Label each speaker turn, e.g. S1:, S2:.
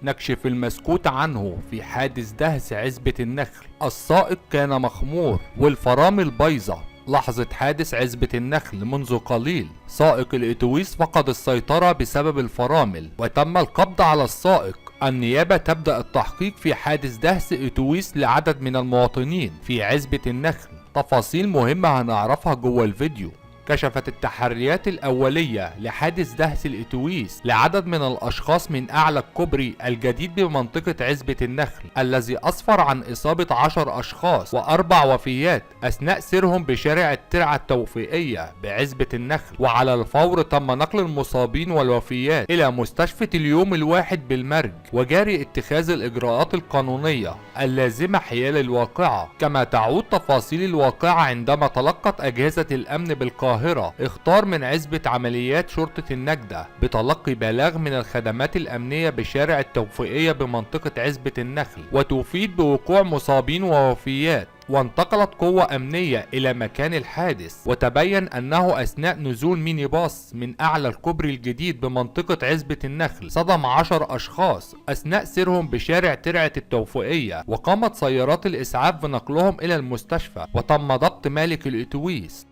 S1: نكشف المسكوت عنه في حادث دهس عزبة النخل. السائق كان مخمور والفرامل بايظة. لحظة حادث عزبة النخل منذ قليل، سائق الاتوبيس فقد السيطرة بسبب الفرامل وتم القبض على السائق. النيابة تبدأ التحقيق في حادث دهس اتوبيس لعدد من المواطنين في عزبة النخل. تفاصيل مهمة هنعرفها جوه الفيديو. كشفت التحريات الأولية لحادث دهس الأتوبيس لعدد من الأشخاص من أعلى الكوبري الجديد بمنطقة عزبة النخل، الذي أسفر عن إصابة 10 أشخاص و4 وفيات أثناء سيرهم بشارع الترعة التوفيقية بعزبة النخل. وعلى الفور تم نقل المصابين والوفيات إلى مستشفى اليوم الواحد بالمرج، وجاري اتخاذ الإجراءات القانونية اللازمة حيال الواقعة. كما تعود تفاصيل الواقعة عندما تلقت أجهزة الأمن بالقاهرة اختار من عزبة عمليات شرطة النجدة بتلقي بلاغ من الخدمات الأمنية بشارع التوفيقية بمنطقة عزبة النخل، وتفيد بوقوع مصابين ووفيات. وانتقلت قوة أمنية إلى مكان الحادث، وتبين أنه أثناء نزول ميني باص من أعلى الكوبري الجديد بمنطقة عزبة النخل صدم 10 أشخاص أثناء سيرهم بشارع ترعة التوفيقية، وقامت سيارات الإسعاف بنقلهم إلى المستشفى، وتم ضبط مالك الأتوبيس.